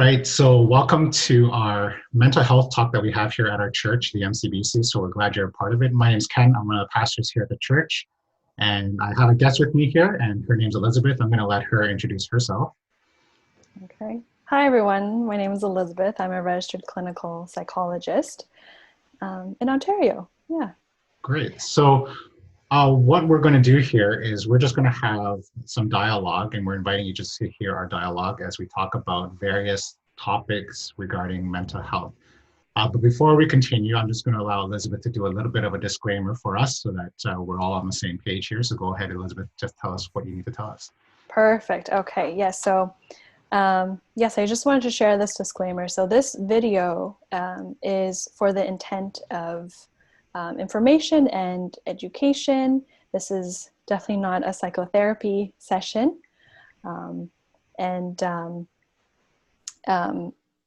right, so welcome to our mental health talk that we have here at our church, the MCBC. So we're glad you're a part of it. My name's Ken. I'm one of the pastors here at the church. And I have a guest with me here, and her name's Elizabeth. I'm going to let her introduce herself. Okay. Hi, everyone. My name is Elizabeth. I'm a registered clinical psychologist in Ontario. Yeah. Great. So what we're going to do here is we're just going to have some dialogue, and we're inviting you just to hear our dialogue as we talk about various topics regarding mental health. But before we continue, I'm just going to allow Elizabeth to do a little bit of a disclaimer for us so that we're all on the same page here. So go ahead, Elizabeth, just tell us what you need to tell us. Perfect. Okay. Yes. So, yes, I just wanted to share this disclaimer. So this video is for the intent of information and education. This is definitely not a psychotherapy session.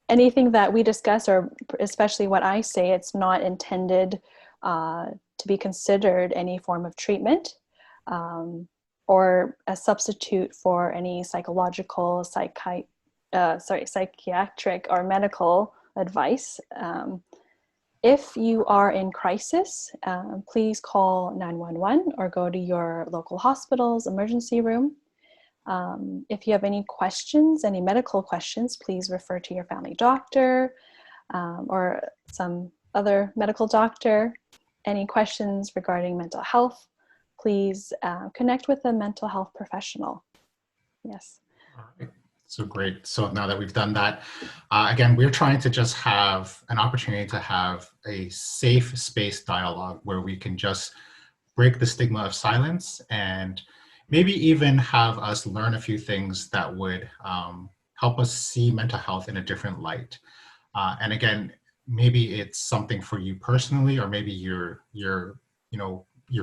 Anything that we discuss, or especially what I say, it's not intended to be considered any form of treatment or a substitute for any psychological, psychiatric or medical advice. If you are in crisis, please call 911 or go to your local hospital's emergency room. If you have any questions, any medical questions, please refer to your family doctor or some other medical doctor. Any questions regarding mental health, please connect with a mental health professional. Yes. All right. So great. So now that we've done that, again, we're trying to just have an opportunity to have a safe space dialogue where we can just break the stigma of silence and maybe even have us learn a few things that would help us see mental health in a different light. And again, maybe it's something for you personally, or maybe you're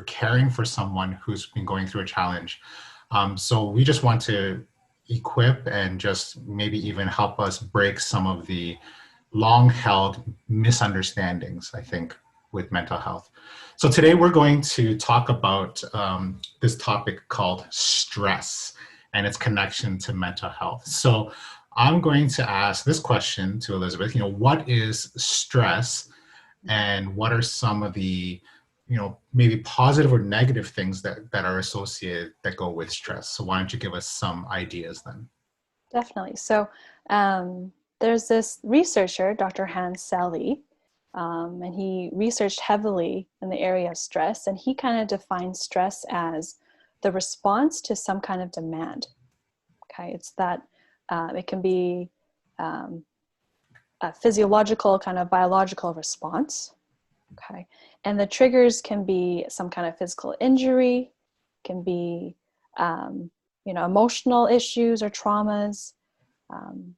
caring for someone who's been going through a challenge. So we just want to equip and just maybe even help us break some of the long-held misunderstandings, I think, with mental health. So today we're going to talk about this topic called stress and its connection to mental health. So I'm going to ask this question to Elizabeth, what is stress, and what are some of the, maybe positive or negative things that are associated that go with stress? So why don't you give us some ideas then? Definitely. So there's this researcher, Dr. Hans Selye, and he researched heavily in the area of stress, and he kind of defines stress as the response to some kind of demand. Okay, it's that it can be a physiological, kind of biological response. Okay, and the triggers can be some kind of physical injury, can be emotional issues or traumas,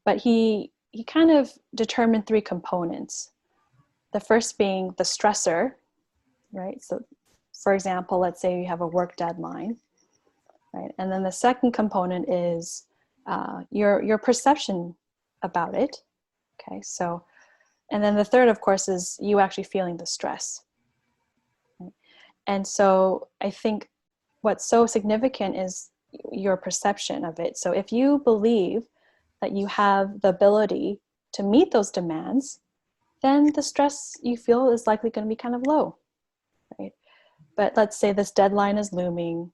but he kind of determined three components. The first being the stressor, right? So, for example, let's say you have a work deadline, right? And then the second component is your perception about it, okay? So, and then the third, of course, is you actually feeling the stress. Right? And so I think what's so significant is your perception of it. So if you believe that you have the ability to meet those demands, then the stress you feel is likely going to be kind of low, right? But let's say this deadline is looming.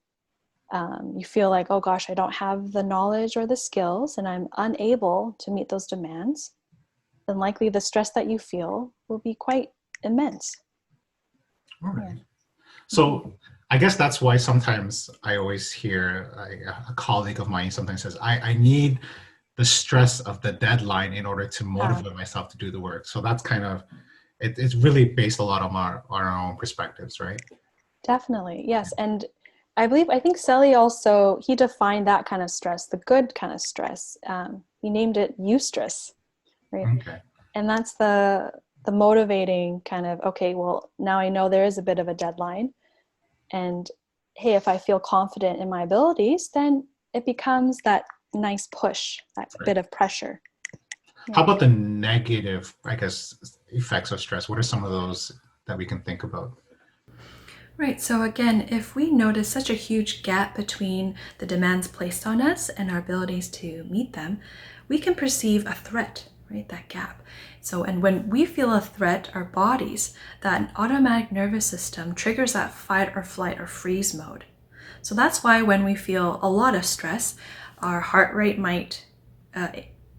You feel like, oh gosh, I don't have the knowledge or the skills, and I'm unable to meet those demands. Then likely the stress that you feel will be quite immense. All right. Yeah. So I guess that's why sometimes I always hear a colleague of mine sometimes says, I need the stress of the deadline in order to motivate myself to do the work. So that's kind of, it's really based a lot on our own perspectives, right? Definitely, yes. And I think Selye also, he defined that kind of stress, the good kind of stress. He named it eustress, right? Okay. And that's the motivating kind of, okay, well, now I know there is a bit of a deadline. And hey, if I feel confident in my abilities, then it becomes that nice push, that bit of pressure. Yeah. How about the negative, I guess, effects of stress? What are some of those that we can think about? Right, so again, if we notice such a huge gap between the demands placed on us and our abilities to meet them, we can perceive a threat right? That gap. So, and when we feel a threat, our bodies, that automatic nervous system triggers that fight or flight or freeze mode. So that's why when we feel a lot of stress, our heart rate might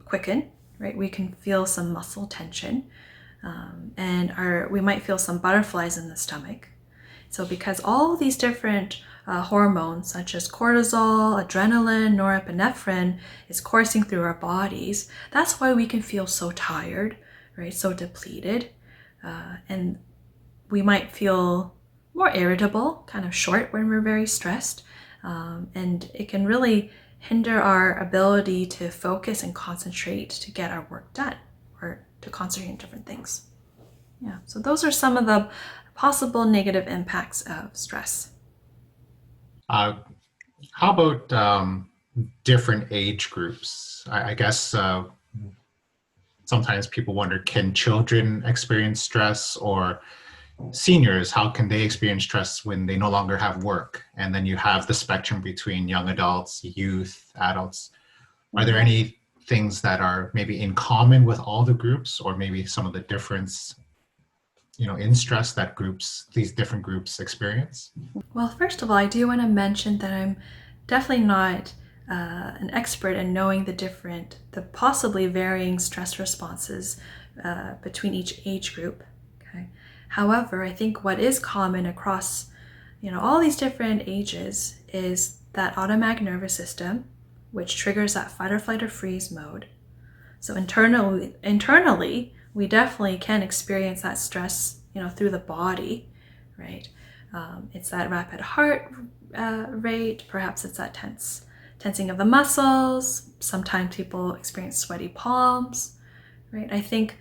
quicken, right? We can feel some muscle tension, and we might feel some butterflies in the stomach. So because all these different hormones such as cortisol, adrenaline, norepinephrine is coursing through our bodies, that's why we can feel so tired, right? So depleted, and we might feel more irritable, kind of short when we're very stressed, and it can really hinder our ability to focus and concentrate to get our work done or to concentrate on different things. Yeah, so those are some of the possible negative impacts of stress. How about different age groups? I guess sometimes people wonder, can children experience stress, or seniors, how can they experience stress when they no longer have work? And then you have the spectrum between young adults, youth, adults. Are there any things that are maybe in common with all the groups, or maybe some of the difference, in stress that these different groups experience? Well, first of all, I do want to mention that I'm definitely not an expert in knowing the possibly varying stress responses between each age group. Okay. However, I think what is common across, all these different ages is that automatic nervous system, which triggers that fight or flight or freeze mode. So internally, we definitely can experience that stress, through the body, right? It's that rapid heart rate, perhaps it's that tensing of the muscles. Sometimes people experience sweaty palms, right? I think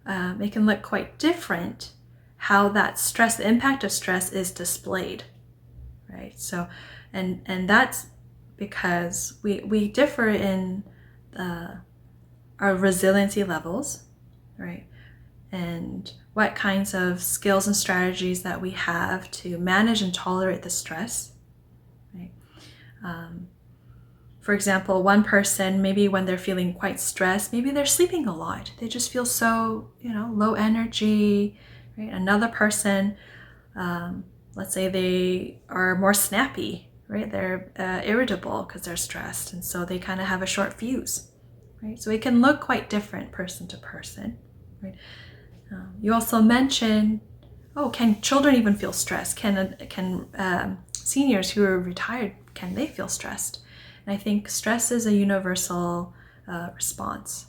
it can look quite different how that stress, the impact of stress is displayed, right? So, and that's because we differ in our resiliency levels, right? And what kinds of skills and strategies that we have to manage and tolerate the stress, right? For example, one person, maybe when they're feeling quite stressed, maybe they're sleeping a lot. They just feel so, low energy, right? Another person, let's say they are more snappy, right? They're irritable because they're stressed, and so they kind of have a short fuse, right? So it can look quite different person to person, right? You also mentioned, can children even feel stressed? Can seniors who are retired, can they feel stressed? And I think stress is a universal response,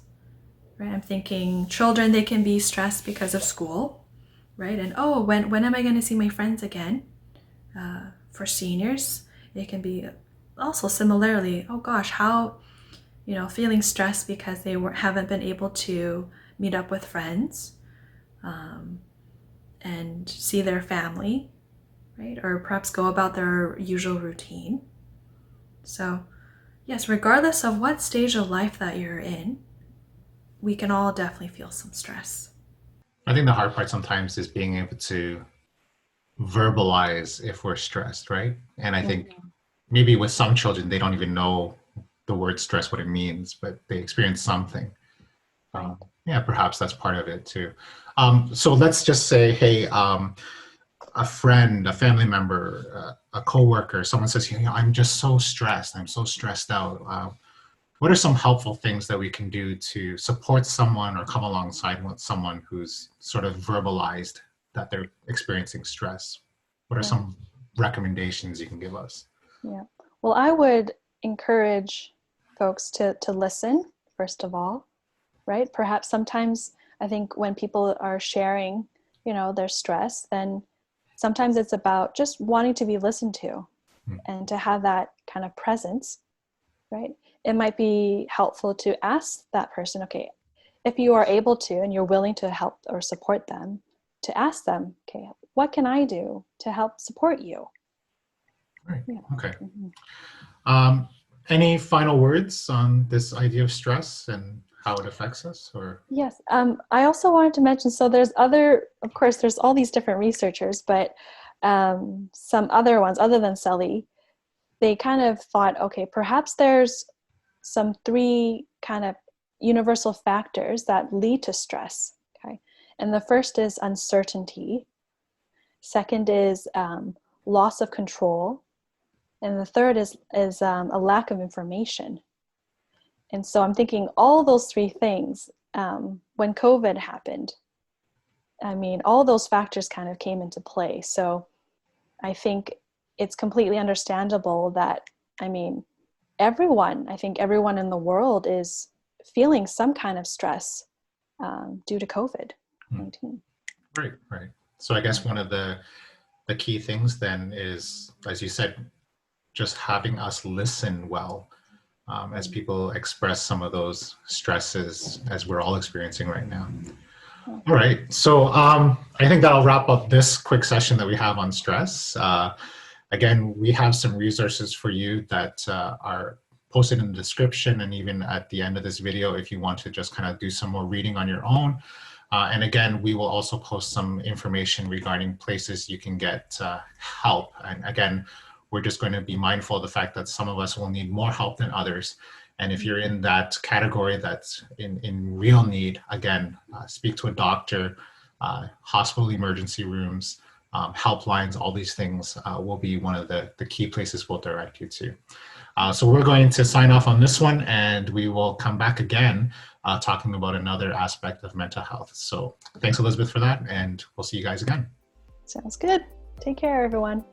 right? I'm thinking children, they can be stressed because of school, right? And when am I going to see my friends again? For seniors, it can be also similarly, oh gosh, how, feeling stressed because they haven't been able to meet up with friends and see their family, right? Or perhaps go about their usual routine. So yes, regardless of what stage of life that you're in, we can all definitely feel some stress. I think the hard part sometimes is being able to verbalize if we're stressed, right? And I think maybe with some children, they don't even know the word stress, what it means, but they experience something. Yeah, perhaps that's part of it too. So let's just say, hey, a friend, a family member, a coworker, someone says, I'm just so stressed. I'm so stressed out. What are some helpful things that we can do to support someone or come alongside with someone who's sort of verbalized that they're experiencing stress? What are some recommendations you can give us? Yeah. Well, I would encourage folks to listen, first of all, right? Perhaps sometimes I think when people are sharing, their stress, then sometimes it's about just wanting to be listened to and to have that kind of presence, right? It might be helpful to ask that person, okay, if you are able to and you're willing to help or support them, to ask them, okay, what can I do to help support you? Right. Yeah. Okay. Any final words on this idea of stress and how it affects us? Or Yes. I also wanted to mention, so there's of course, there's all these different researchers, but some other ones other than Sully, they kind of thought, okay, perhaps there's some three kind of universal factors that lead to stress. Okay. And the first is uncertainty. Second is loss of control. And the third is a lack of information. And so I'm thinking all those three things, when COVID happened, I mean, all those factors kind of came into play. So I think it's completely understandable that, I mean, everyone in the world is feeling some kind of stress due to COVID-19. Right. So I guess one of the key things then is, as you said, just having us listen well as people express some of those stresses as we're all experiencing right now. All right. So I think that'll wrap up this quick session that we have on stress. Again, we have some resources for you that are posted in the description and even at the end of this video if you want to just kind of do some more reading on your own. And again, we will also post some information regarding places you can get help. And again, we're just going to be mindful of the fact that some of us will need more help than others. And if you're in that category that's in real need, again, speak to a doctor, hospital emergency rooms, helplines, all these things will be one of the key places we'll direct you to. So we're going to sign off on this one, and we will come back again talking about another aspect of mental health. So thanks, Elizabeth, for that, and we'll see you guys again. Sounds good. Take care, everyone.